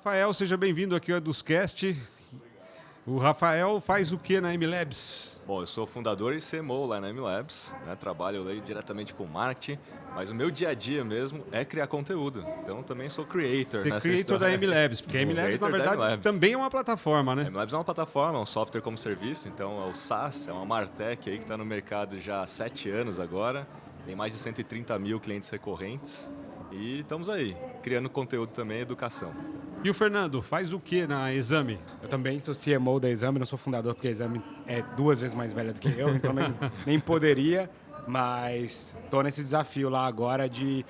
Rafael, seja bem-vindo aqui ao EdusCast. O Rafael faz o que na MLabs? Bom, eu sou fundador e CMO lá na MLabs, né? Trabalho aí diretamente com marketing, mas o meu dia a dia mesmo é criar conteúdo. Então também sou creator. Você é creator da MLabs, porque a MLabs, na verdade, também é uma plataforma, né? A MLabs é uma plataforma, é um software como serviço, então é o SaaS, é uma Martech aí que está no mercado já há 7 anos agora, tem mais de 130 mil clientes recorrentes e estamos aí, criando conteúdo também, educação. E o Fernando, faz o que na Exame? Eu também sou CMO da Exame, não sou fundador porque a Exame é 2 vezes mais velha do que eu, então nem poderia, mas estou nesse desafio lá agora de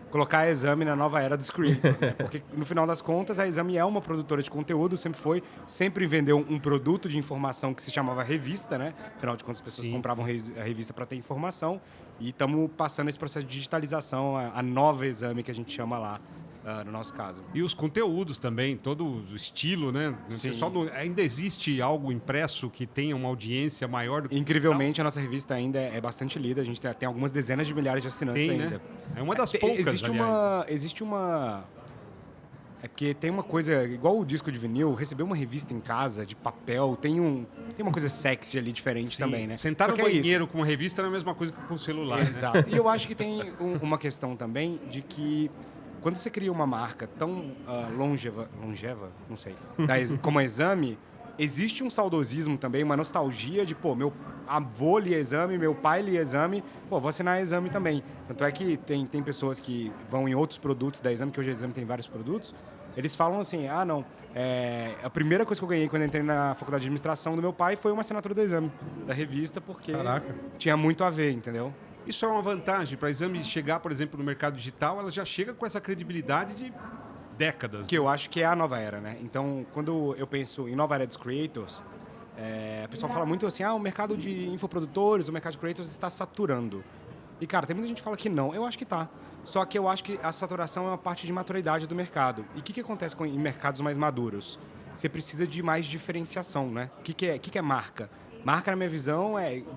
colocar a Exame na nova era dos creators, né? Porque no final das contas a Exame é uma produtora de conteúdo, sempre vendeu um produto de informação que se chamava revista, né? Afinal de contas as pessoas compravam a revista para ter informação e estamos passando esse processo de digitalização, a nova Exame que a gente chama lá. No nosso caso. E os conteúdos também, todo o estilo, né? Ainda existe algo impresso que tenha uma audiência maior do que incrivelmente, a nossa revista ainda é bastante lida. A gente tem algumas dezenas de milhares de assinantes ainda. Né? É uma das poucas, existe uma... É porque tem uma coisa, igual o disco de vinil, receber uma revista em casa, de papel, tem uma coisa sexy ali, diferente também, né? Sentar no banheiro com uma revista não é a mesma coisa que com um celular. Exato. E eu acho que tem uma questão também de que quando você cria uma marca tão longeva, não sei, como a Exame, existe um saudosismo também, uma nostalgia de, meu avô lia Exame, meu pai lia Exame, vou assinar a Exame também. Tanto é que tem pessoas que vão em outros produtos da Exame, que hoje a Exame tem vários produtos, eles falam assim, a primeira coisa que eu ganhei quando eu entrei na faculdade de administração do meu pai foi uma assinatura da Exame, da revista, porque tinha muito a ver, entendeu? Isso é uma vantagem para a Exame chegar, por exemplo, no mercado digital, ela já chega com essa credibilidade de décadas. Que eu acho que é a nova era, né? Então, quando eu penso em nova era dos creators, a pessoa fala muito assim, o mercado de infoprodutores, o mercado de creators está saturando. E, cara, tem muita gente que fala que não. Eu acho que tá. Só que eu acho que a saturação é uma parte de maturidade do mercado. E o que acontece em mercados mais maduros? Você precisa de mais diferenciação, né? O que é marca? Marca, na minha visão,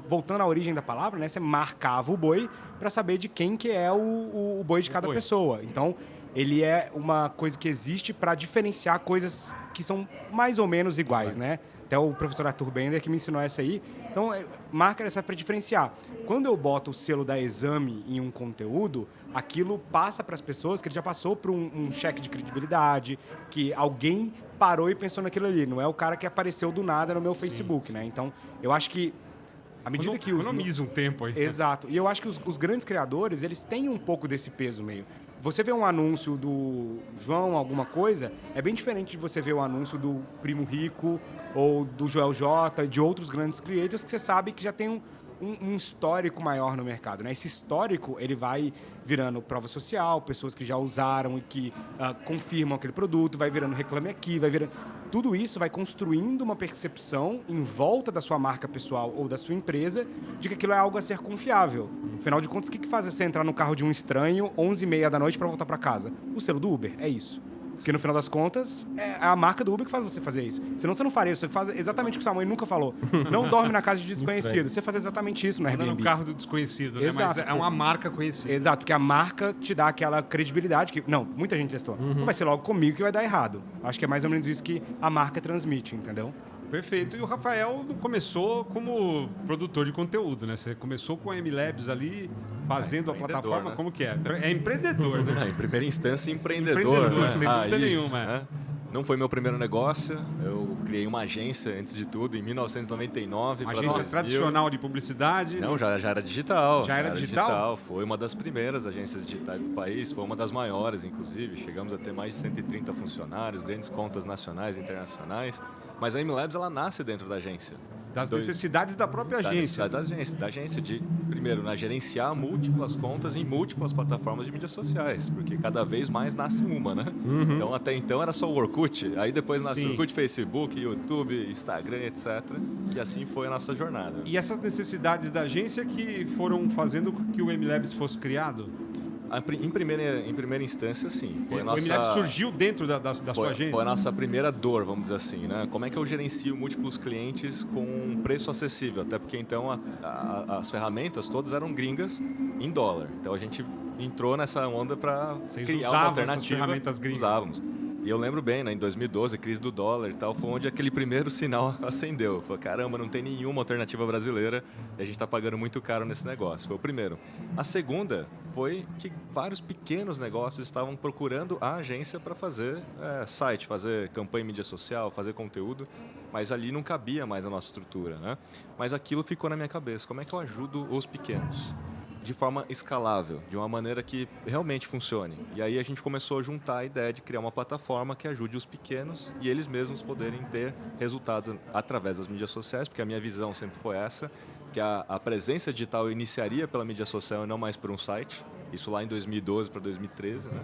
voltando à origem da palavra, né? Você marcava o boi para saber de quem que é o boi de cada pessoa. Então, ele é uma coisa que existe para diferenciar coisas que são mais ou menos iguais, né? Até o professor Arthur Bender que me ensinou essa aí. Então, marca serve para diferenciar. Quando eu boto o selo da Exame em um conteúdo, aquilo passa para as pessoas que ele já passou por um cheque de credibilidade, que alguém parou e pensou naquilo ali. Não é o cara que apareceu do nada no meu Facebook, né? Então, eu acho que à medida que economiza um tempo aí. Exato. E eu acho que os grandes criadores, eles têm um pouco desse peso meio. Você vê um anúncio do João alguma coisa, é bem diferente de você ver o anúncio do Primo Rico ou do Joel J, de outros grandes creators que você sabe que já tem um histórico maior no mercado, né? Esse histórico, ele vai virando prova social, pessoas que já usaram e que confirmam aquele produto, vai virando reclame aqui, vai virando... Tudo isso vai construindo uma percepção em volta da sua marca pessoal ou da sua empresa de que aquilo é algo a ser confiável. Afinal de contas, o que faz você entrar no carro de um estranho 11h30 da noite para voltar para casa? O selo do Uber, é isso. Porque no final das contas, é a marca do Uber que faz você fazer isso. Senão você não faria isso. Você faz exatamente o que sua mãe nunca falou. Não dorme na casa de desconhecido. Você faz exatamente isso no Airbnb. No carro do desconhecido, né? Exato. Mas é uma marca conhecida. Exato, porque a marca te dá aquela credibilidade que... Não, muita gente testou. Não vai ser logo comigo que vai dar errado. Acho que é mais ou menos isso que a marca transmite, entendeu? Perfeito. E o Rafael começou como produtor de conteúdo, né? Você começou com a MLabs ali, fazendo a plataforma, né? Como que é? É empreendedor, né? Em primeira instância, empreendedor, né? Sem dúvida nenhuma. Né? Não foi meu primeiro negócio, eu criei uma agência, antes de tudo, em 1999. Uma agência tradicional de publicidade? Não, já era digital. Já era digital? Foi uma das primeiras agências digitais do país, foi uma das maiores, inclusive. Chegamos a ter mais de 130 funcionários, grandes contas nacionais e internacionais. Mas a MLabs, ela nasce dentro da agência. Das necessidades da própria agência. Da agência de, primeiro, gerenciar múltiplas contas em múltiplas plataformas de mídias sociais, porque cada vez mais nasce uma, né? Então, até então era só o Orkut, aí depois nasce o Orkut, Facebook, YouTube, Instagram, etc. E assim foi a nossa jornada. E essas necessidades da agência que foram fazendo com que o MLabs fosse criado? Em primeira instância, sim. O MLabs surgiu dentro da sua agência? Foi a nossa primeira dor, vamos dizer assim, né? Como é que eu gerencio múltiplos clientes com um preço acessível? Até porque, então, as ferramentas todas eram gringas em dólar. Então, a gente entrou nessa onda para criar uma alternativa. Ferramentas gringas. Usávamos. E eu lembro bem, né, em 2012, crise do dólar e tal, foi onde aquele primeiro sinal acendeu. Falei, caramba, não tem nenhuma alternativa brasileira e a gente está pagando muito caro nesse negócio. Foi o primeiro. A segunda foi que vários pequenos negócios estavam procurando a agência para fazer site, fazer campanha em mídia social, fazer conteúdo, mas ali não cabia mais a nossa estrutura, né? Mas aquilo ficou na minha cabeça. Como é que eu ajudo os pequenos? De forma escalável, de uma maneira que realmente funcione. E aí a gente começou a juntar a ideia de criar uma plataforma que ajude os pequenos e eles mesmos poderem ter resultado através das mídias sociais, porque a minha visão sempre foi essa, que a presença digital iniciaria pela mídia social e não mais por um site. Isso lá em 2012 para 2013, né?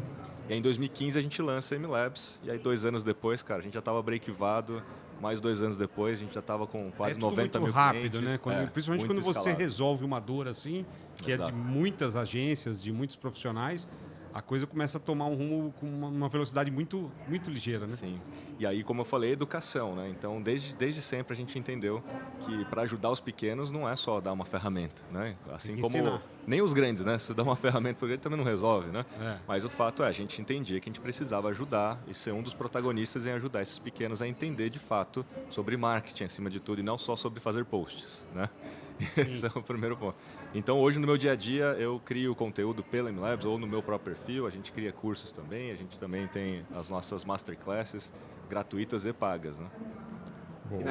E aí em 2015 a gente lança a MLabs, e aí 2 anos depois, cara, a gente já estava breakivado. Mais 2 anos depois, a gente já estava com quase 90 mil rápido, clientes. Né? Principalmente quando você resolve uma dor assim, que Exato. é de muitas agências, de muitos profissionais, a coisa começa a tomar um rumo com uma velocidade muito, muito ligeira, né? Sim. E aí, como eu falei, educação, né? Então, desde sempre a gente entendeu que para ajudar os pequenos não é só dar uma ferramenta, né? Assim como ensinar. nem os grandes, né? Se dá uma ferramenta para o grande também não resolve, né? É. Mas o fato é, a gente entendia que a gente precisava ajudar e ser um dos protagonistas em ajudar esses pequenos a entender de fato sobre marketing acima de tudo e não só sobre fazer posts, né? Esse é o primeiro ponto. Então, hoje, no meu dia a dia, eu crio conteúdo pela MLabs ou no meu próprio perfil. A gente cria cursos também. A gente também tem as nossas masterclasses gratuitas e pagas, né? E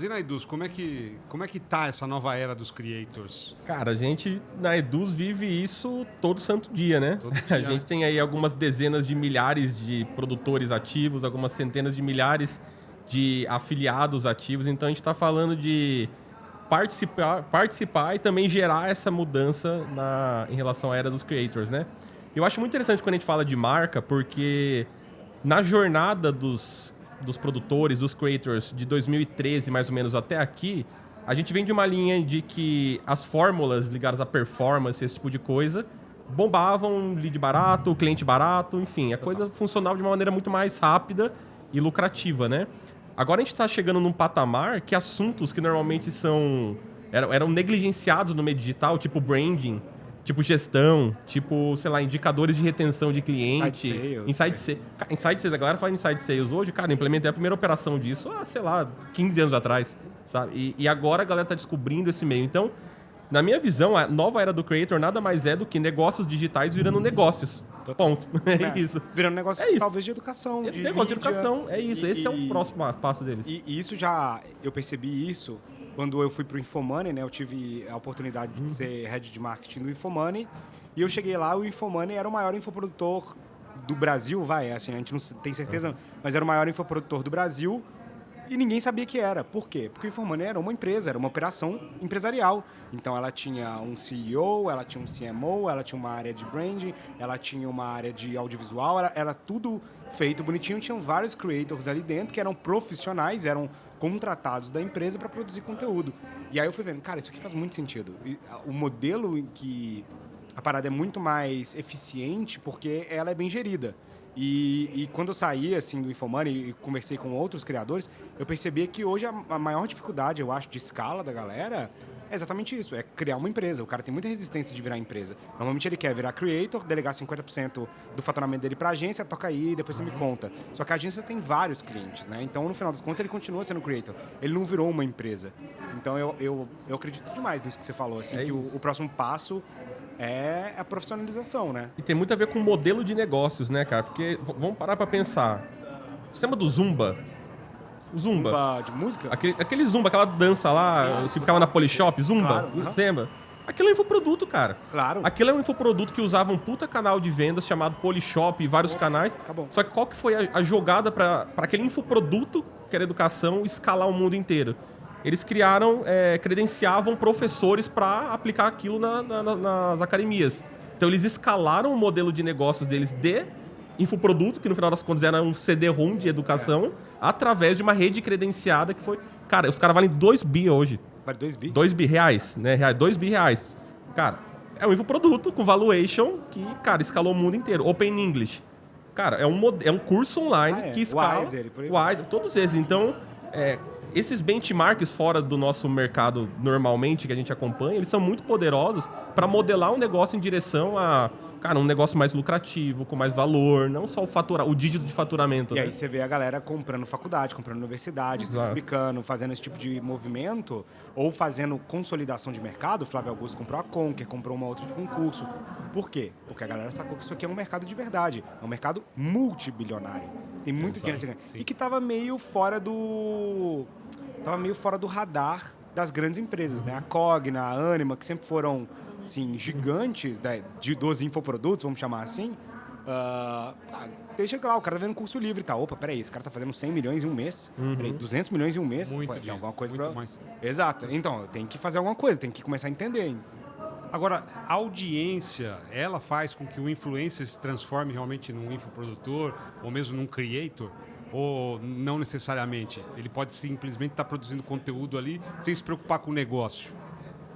na Eduz, como é que tá essa nova era dos creators? Cara, a gente na Eduz vive isso todo santo dia, né? Todo dia, A gente tem aí algumas dezenas de milhares de produtores ativos, algumas centenas de milhares de afiliados ativos. Então, a gente está falando de participar e também gerar essa mudança em relação à era dos creators, né? Eu acho muito interessante quando a gente fala de marca, porque na jornada dos produtores, dos creators, de 2013 mais ou menos até aqui, a gente vem de uma linha de que as fórmulas ligadas à performance, esse tipo de coisa, bombavam, lead barato, cliente barato, enfim, a coisa funcionava de uma maneira muito mais rápida e lucrativa, né? Agora a gente está chegando num patamar que assuntos que normalmente eram negligenciados no meio digital, tipo branding, tipo gestão, tipo, sei lá, indicadores de retenção de cliente. Inside Sales. A galera fala Inside Sales hoje, cara, eu implementei a primeira operação disso sei lá, 15 anos atrás, sabe? E agora a galera está descobrindo esse meio. Então, na minha visão, a nova era do creator nada mais é do que negócios digitais virando negócios. Ponto. É isso. Virando negócio, talvez, de educação. Negócio de educação, é isso. Esse é o próximo passo deles. E isso eu percebi isso quando eu fui pro Infomoney, né? Eu tive a oportunidade de ser head de marketing do Infomoney. E eu cheguei lá, o Infomoney era o maior infoprodutor do Brasil, assim, a gente não tem certeza, mas era o maior infoprodutor do Brasil. E ninguém sabia que era. Por quê? Porque o Infomoney era uma empresa, era uma operação empresarial. Então, ela tinha um CEO, ela tinha um CMO, ela tinha uma área de branding, ela tinha uma área de audiovisual, era tudo feito bonitinho. Tinham vários creators ali dentro que eram profissionais, eram contratados da empresa para produzir conteúdo. E aí eu fui vendo, cara, isso aqui faz muito sentido. E o modelo em que a parada é muito mais eficiente porque ela é bem gerida. E quando eu saí assim, do Infomoney e conversei com outros criadores, eu percebi que hoje a maior dificuldade, eu acho, de escala da galera é exatamente isso, é criar uma empresa. O cara tem muita resistência de virar empresa. Normalmente ele quer virar creator, delegar 50% do faturamento dele para a agência, toca aí, depois você me conta. Só que a agência tem vários clientes, né? Então, no final das contas, ele continua sendo creator. Ele não virou uma empresa. Então, eu acredito demais nisso que você falou, assim, que o próximo passo é a profissionalização, né? E tem muito a ver com o modelo de negócios, né, cara? Porque, vamos parar pra pensar. O sistema do Zumba. O Zumba de música? Aquele Zumba, aquela dança lá, que ficava na Polishop, Zumba, claro, lembra? Aquilo é um infoproduto, cara. Claro. Aquilo é um infoproduto que usava um puta canal de vendas chamado Polishop e vários canais. Acabou. Só que qual que foi a jogada pra aquele infoproduto, que era educação, escalar o mundo inteiro? Eles credenciavam professores para aplicar aquilo nas academias. Então, eles escalaram o modelo de negócios deles de infoproduto, que no final das contas era um CD-ROM de educação, através de uma rede credenciada que foi... Cara, os caras valem 2 bi hoje. Vale 2 bi? 2 bi reais, né? 2 bi reais. Cara, é um infoproduto com valuation que, cara, escalou o mundo inteiro. Open English. Cara, é um curso online que escala... Wiser, por aí. Wiser, todos esses. Então, esses benchmarks fora do nosso mercado normalmente, que a gente acompanha, eles são muito poderosos para modelar um negócio em direção a cara, um negócio mais lucrativo, com mais valor, não só o dígito de faturamento. E né? aí você vê a galera comprando faculdade, comprando universidade, se publicando, fazendo esse tipo de movimento, ou fazendo consolidação de mercado. O Flávio Augusto comprou a Conquer, comprou uma outra de concurso. Por quê? Porque a galera sacou que isso aqui é um mercado de verdade. É um mercado multibilionário. Tem muito dinheiro nesse ganho. E que estava meio fora do radar das grandes empresas, né? A Cogna, a Anima, que sempre foram assim, gigantes, né, dos infoprodutos, vamos chamar assim. Deixa lá, o cara tá vendo curso livre e tá. Opa, peraí, esse cara tá fazendo 100 milhões em um mês. Peraí, 200 milhões em um mês. Muito, tem alguma coisa muito pra... mais. Exato. Então, tem que fazer alguma coisa, tem que começar a entender. Agora, a audiência, ela faz com que o influencer se transforme realmente num infoprodutor ou mesmo num creator? Ou não necessariamente? Ele pode simplesmente estar produzindo conteúdo ali sem se preocupar com o negócio?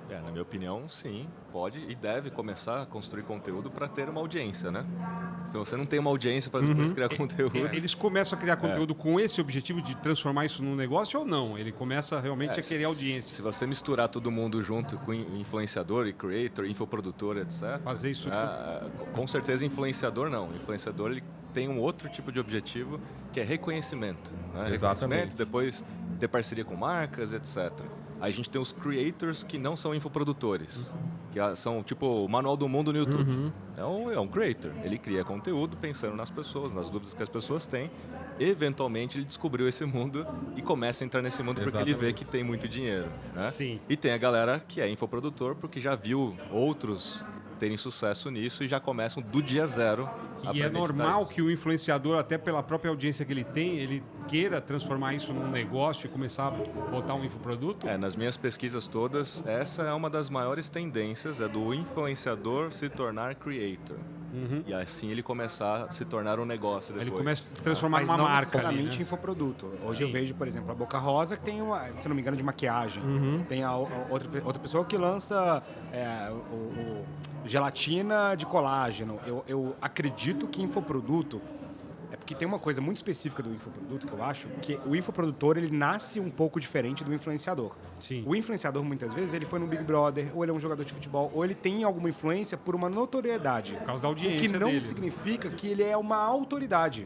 Na minha opinião, sim, pode e deve começar a construir conteúdo para ter uma audiência, né? Então, você não tem uma audiência para depois criar conteúdo. Eles começam a criar conteúdo com esse objetivo de transformar isso num negócio ou não? Ele começa realmente a querer audiência. Se você misturar todo mundo junto com influenciador e creator, infoprodutor, etc. Fazer isso. Com certeza, influenciador não. Influenciador, ele tem um outro tipo de objetivo, que é reconhecimento. Né? Reconhecimento, depois ter parceria com marcas, etc. Aí a gente tem os creators que não são infoprodutores, que são tipo o Manual do Mundo no YouTube. Então, é um creator. Ele cria conteúdo pensando nas pessoas, nas dúvidas que as pessoas têm. Eventualmente, ele descobriu esse mundo e começa a entrar nesse mundo porque ele vê que tem muito dinheiro. Né? Sim. E tem a galera que é infoprodutor porque já viu outros terem sucesso nisso e já começam do dia zero. E é normal que o influenciador, até pela própria audiência que ele tem, ele queira transformar isso num negócio e começar a botar um infoproduto? Nas minhas pesquisas todas, essa é uma das maiores tendências, é do influenciador se tornar creator. E assim ele começar a se tornar um negócio depois. Ele começa a transformar numa não marca ali, necessariamente né? infoproduto. Hoje eu vejo, por exemplo, a Boca Rosa, que tem uma, se não me engano, de maquiagem. Tem a outra pessoa que lança gelatina de colágeno. Eu acredito que infoproduto... É porque tem uma coisa muito específica do infoproduto que eu acho, que o infoprodutor, ele nasce um pouco diferente do influenciador. Sim. O influenciador, muitas vezes, ele foi no Big Brother, ou ele é um jogador de futebol, ou ele tem alguma influência por uma notoriedade. Por causa da audiência O que não dele. significa que ele é uma autoridade.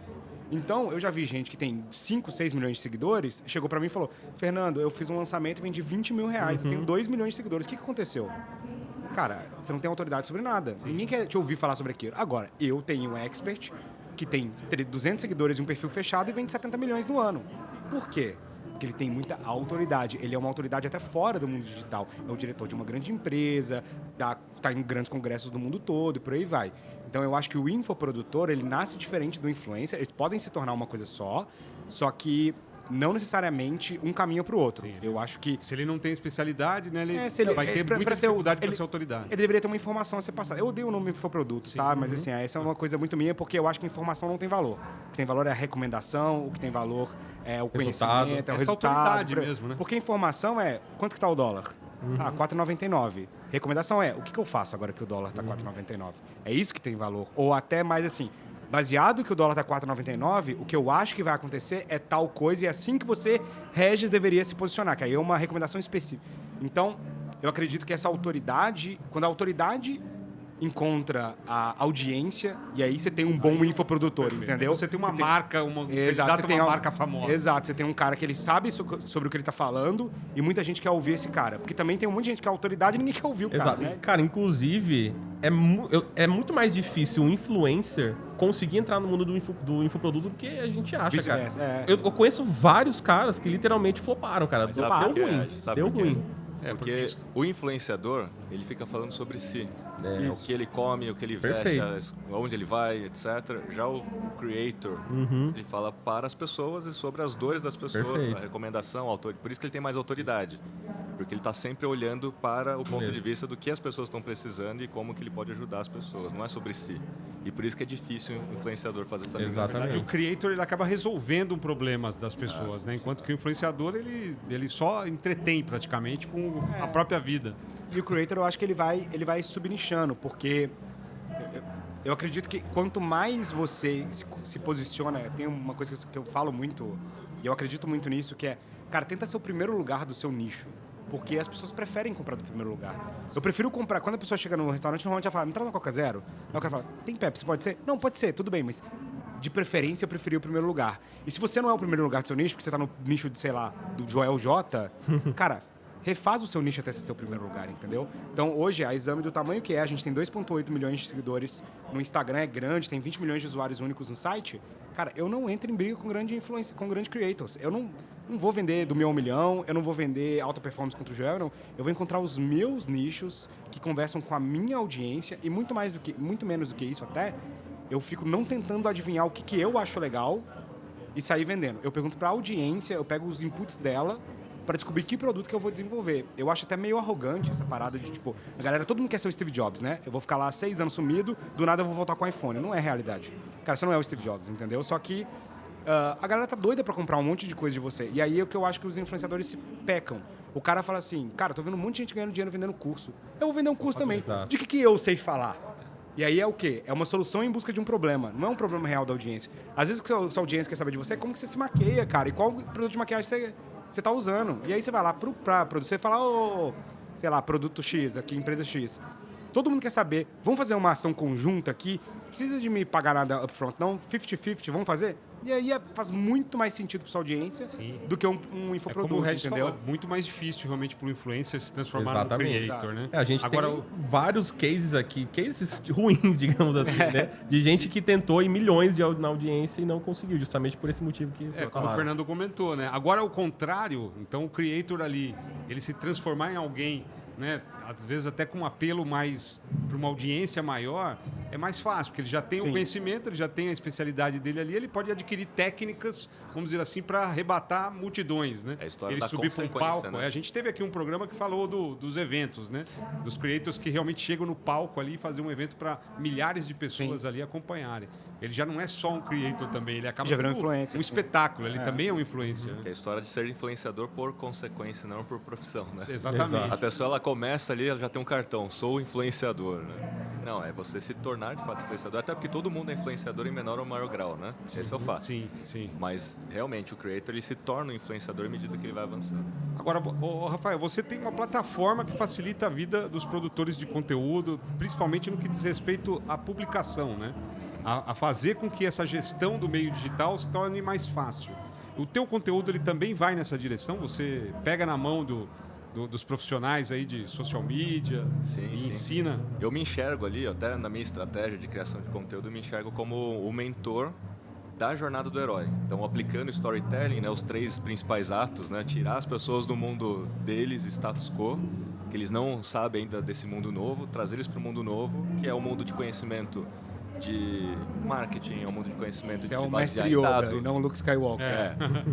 Então, eu já vi gente que tem 5, 6 milhões de seguidores, chegou pra mim e falou, Fernando, eu fiz um lançamento e vendi 20 mil reais, eu tenho 2 milhões de seguidores, o que aconteceu? Cara, você não tem autoridade sobre nada. Ninguém quer te ouvir falar sobre aquilo. Agora, eu tenho um expert que tem 200 seguidores e um perfil fechado e vende 70 milhões no ano. Por quê? Porque ele tem muita autoridade. Ele é uma autoridade até fora do mundo digital. É o diretor de uma grande empresa, está em grandes congressos do mundo todo e por aí vai. Então, eu acho que o infoprodutor, ele nasce diferente do influencer. Eles podem se tornar uma coisa só que não necessariamente um caminho para o outro. Sim. Eu acho que... Se ele não tem especialidade, né, ele vai ter pra muita ser dificuldade para ser autoridade. Ele deveria ter uma informação a ser passada. Eu odeio o nome infoproduto, tá? Mas assim, essa é uma coisa muito minha, porque eu acho que a informação não tem valor. O que tem valor é a recomendação, o que tem valor é o conhecimento, é o Essa resultado. autoridade mesmo, né? Porque informação é, quanto que tá o dólar? Ah, 4,99. Recomendação é, o que eu faço agora que o dólar tá 4,99? É isso que tem valor. Ou até mais assim, baseado que o dólar tá 4,99, o que eu acho que vai acontecer é tal coisa e é assim que você, Regis, deveria se posicionar, que aí é uma recomendação específica. Então, eu acredito que essa autoridade, quando a autoridade encontra a audiência, e aí você tem um bom infoprodutor, entendeu? Você tem uma marca, Exato, uma marca famosa. Exato, você tem um cara que ele sabe sobre o que ele tá falando e muita gente quer ouvir esse cara. Porque também tem um monte de gente que é autoridade e ninguém quer ouvir o cara, Exato. né? Cara, inclusive, é muito mais difícil um influencer conseguir entrar no mundo do infoproduto do que a gente acha, cara. Eu conheço vários caras que literalmente floparam, cara. Deu ruim. Porque o influenciador, ele fica falando sobre si. O que ele come, o que ele veste, onde ele vai, etc. Já o creator, ele fala para as pessoas e sobre as dores das pessoas, a recomendação, por isso que ele tem mais autoridade. Porque ele está sempre olhando para o ponto de vista do que as pessoas estão precisando e como que ele pode ajudar as pessoas. Não é sobre si. E por isso que é difícil o influenciador fazer essa Exatamente. O creator, ele acaba resolvendo problemas das pessoas, né? Enquanto que o influenciador, ele só entretém praticamente com a própria vida. E o creator, eu acho que ele vai subnichando, porque eu acredito que quanto mais você se posiciona, tem uma coisa que eu falo muito, e eu acredito muito nisso, que é, cara, tenta ser o primeiro lugar do seu nicho. porque as pessoas preferem comprar do primeiro lugar. Eu prefiro comprar... Quando a pessoa chega no restaurante, normalmente ela fala, me traz uma Coca Zero. Aí o cara fala, tem Pepsi, pode ser? Não, pode ser, tudo bem, mas de preferência eu preferi o primeiro lugar. E se você não é o primeiro lugar do seu nicho, porque você tá no nicho de, sei lá, do Joel J, cara... refaz o seu nicho até ser seu primeiro lugar, entendeu? Então, hoje, a Exame do tamanho que é, a gente tem 2,8 milhões de seguidores no Instagram, é grande, tem 20 milhões de usuários únicos no site. Cara, eu não entro em briga com grande influência, com grande creators. Eu não vou vender do meu 1 milhão, eu não vou vender alta performance contra o Joel, não. Eu vou encontrar os meus nichos que conversam com a minha audiência e muito menos do que isso até, eu fico não tentando adivinhar o que eu acho legal e sair vendendo. Eu pergunto para a audiência, eu pego os inputs dela para descobrir que produto que eu vou desenvolver. Eu acho até meio arrogante essa parada de, tipo, a galera, todo mundo quer ser o Steve Jobs, né? Eu vou ficar lá 6 anos sumido, do nada eu vou voltar com o iPhone. Não é realidade. Cara, você não é o Steve Jobs, entendeu? Só que a galera tá doida para comprar um monte de coisa de você. E aí é o que eu acho que os influenciadores se pecam. O cara fala assim, cara, tô vendo um monte de gente ganhando dinheiro vendendo curso. Eu vou vender um curso também. De que eu sei falar? E aí é o quê? É uma solução em busca de um problema. Não é um problema real da audiência. Às vezes o que a sua audiência quer saber de você é como que você se maqueia, cara. E qual produto de maquiagem você tá usando. E aí você vai lá pra produzir e fala, sei lá, produto X, aqui, empresa X. Todo mundo quer saber, vamos fazer uma ação conjunta aqui? Não precisa de me pagar nada upfront, não? 50-50, vamos fazer? E aí faz muito mais sentido para sua audiência do que um infoproduto, como o Regis entendeu? falou, muito mais difícil realmente para o influencer se transformar Exatamente. no creator, né? A gente tem vários cases aqui, cases ruins, digamos assim, né? De gente que tentou ir milhões na audiência e não conseguiu, justamente por esse motivo que você como o Fernando comentou, né? Agora, ao contrário, então o creator ali, ele se transformar em alguém, né? Às vezes até com um apelo mais para uma audiência maior, é mais fácil, porque ele já tem o conhecimento, ele já tem a especialidade dele ali, ele pode adquirir técnicas, vamos dizer assim, para arrebatar multidões, né? É a história ele da subir para um palco. né? A gente teve aqui um programa que falou dos eventos, né? Dos creators que realmente chegam no palco ali e fazer um evento para milhares de pessoas ali acompanharem. Ele já não é só um creator também, ele acaba sendo um espetáculo, ele também é um influencer. Né? É a história de ser influenciador por consequência, não por profissão, né? Exatamente. A pessoa, ela começa ali, ela já tem um cartão, sou influenciador, né? Não, é você se tornar de fato influenciador, até porque todo mundo é influenciador em menor ou maior grau, né? Esse é o fato. Sim, sim. Mas, realmente, o creator, ele se torna um influenciador à medida que ele vai avançando. Agora, Rafael, você tem uma plataforma que facilita a vida dos produtores de conteúdo, principalmente no que diz respeito à publicação, né? A fazer com que essa gestão do meio digital se torne mais fácil. O teu conteúdo ele também vai nessa direção? Você pega na mão dos profissionais aí de social media e ensina? Eu me enxergo ali, até na minha estratégia de criação de conteúdo, eu me enxergo como o mentor da jornada do herói. Então, aplicando storytelling, né, os 3 principais atos, né, tirar as pessoas do mundo deles, status quo, que eles não sabem ainda desse mundo novo, trazer eles para o mundo novo, que é o mundo de conhecimento de marketing, é um mundo de conhecimento de se basear em dados. E não o Luke Skywalker.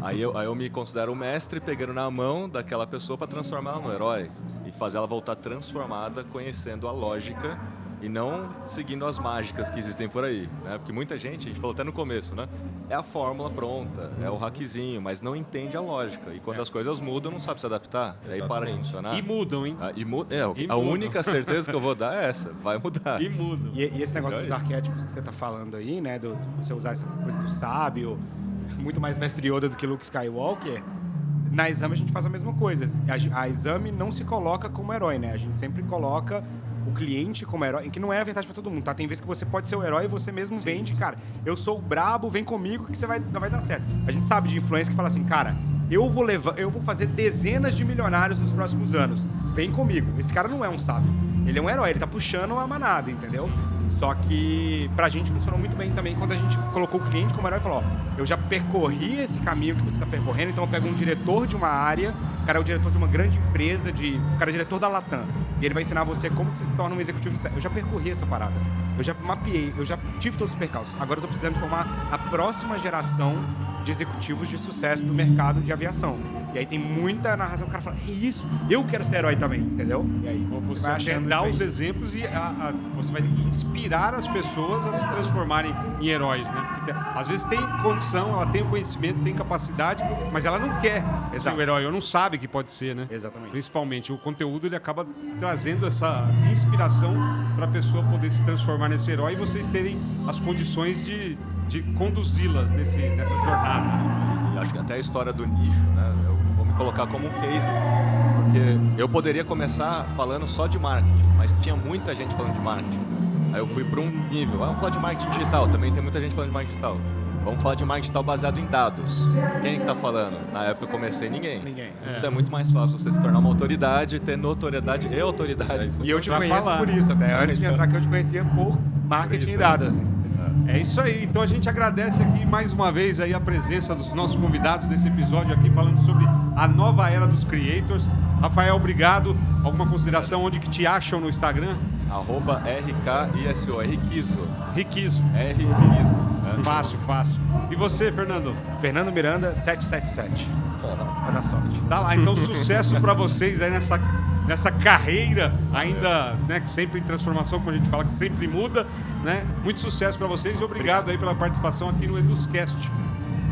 Aí eu me considero o mestre pegando na mão daquela pessoa para transformar ela no herói e fazer ela voltar transformada, conhecendo a lógica e não seguindo as mágicas que existem por aí, né? Porque muita gente, a gente falou até no começo, né? É a fórmula pronta, é o hackzinho, mas não entende a lógica. E quando as coisas mudam, não sabe se adaptar. E aí para de funcionar. E mudam, hein? A única certeza que eu vou dar é essa, vai mudar. E mudam. E esse negócio dos arquétipos que você está falando aí, né? Do você usar essa coisa do sábio, muito mais mestre Yoda do que Luke Skywalker. Na Exame a gente faz a mesma coisa. A Exame não se coloca como herói, né? A gente sempre coloca o cliente como herói, que não é a verdade para todo mundo, tá? Tem vezes que você pode ser o herói e você mesmo vende, cara, eu sou o brabo, vem comigo que vai dar certo. A gente sabe de influência que fala assim, cara, eu vou fazer dezenas de milionários nos próximos anos. Vem comigo. Esse cara não é um sábio. Ele é um herói, ele tá puxando a manada, entendeu? Só que pra gente funcionou muito bem também quando a gente colocou o cliente como herói e falou, ó, eu já percorri esse caminho que você está percorrendo, então eu pego um diretor de uma área, o cara é o diretor de uma grande empresa, o cara é o diretor da Latam, e ele vai ensinar você como você se torna um executivo. Eu já percorri essa parada, eu já mapeei, eu já tive todos os percalços. Agora eu tô precisando formar a próxima geração de executivos de sucesso do mercado de aviação. E aí tem muita narração, o cara fala, é isso, eu quero ser herói também, entendeu? E aí você vai achando dar os exemplos e você vai ter que inspirar as pessoas a se transformarem em heróis, né? Porque às vezes tem condição, ela tem o conhecimento, tem capacidade, mas ela não quer ser o herói, ou não sabe que pode ser, né? Exatamente. Principalmente, o conteúdo ele acaba trazendo essa inspiração para a pessoa poder se transformar nesse herói e vocês terem as condições de conduzi-las nessa jornada. Eu acho que até a história do nicho, né? Eu vou me colocar como um case, Porque eu poderia começar falando só de marketing, mas tinha muita gente falando de marketing. Aí eu fui para um nível, vamos falar de marketing digital, também tem muita gente falando de marketing digital. Vamos falar de marketing digital baseado em dados. Quem que está falando? Na época eu comecei, ninguém. Então é muito mais fácil você se tornar uma autoridade, ter notoriedade e autoridade. E eu te Pra conheço falar. por isso, até antes de entrar que eu te conhecia por marketing e dados. É isso aí. Então a gente agradece aqui mais uma vez aí a presença dos nossos convidados nesse episódio aqui falando sobre a nova era dos creators. Rafael, obrigado. Alguma consideração? Onde que te acham no Instagram? @RKISO, Riquizo. Riquizo. Riquizo. Fácil, fácil. E você, Fernando? Fernando Miranda, 777. Vai dar sorte. Tá lá. Então sucesso para vocês aí nessa carreira ainda, né, que sempre em transformação, como a gente fala, que sempre muda, né? Muito sucesso para vocês e obrigado aí pela participação aqui no EdusCast.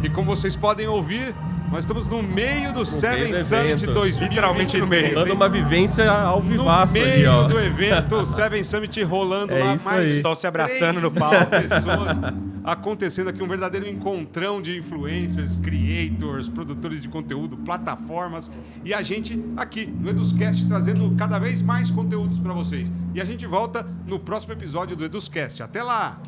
E como vocês podem ouvir, nós estamos no meio do Seven do Summit evento. 2023. Literalmente no meio. Dando uma vivência ao vivaço no ali, meio ó. do evento, Seven Summit rolando É lá, isso mais aí. Só se abraçando no 3.000 palco. pessoas acontecendo aqui, um verdadeiro encontrão de influencers, creators, produtores de conteúdo, plataformas e a gente aqui no EdusCast trazendo cada vez mais conteúdos para vocês. E a gente volta no próximo episódio do EdusCast. Até lá!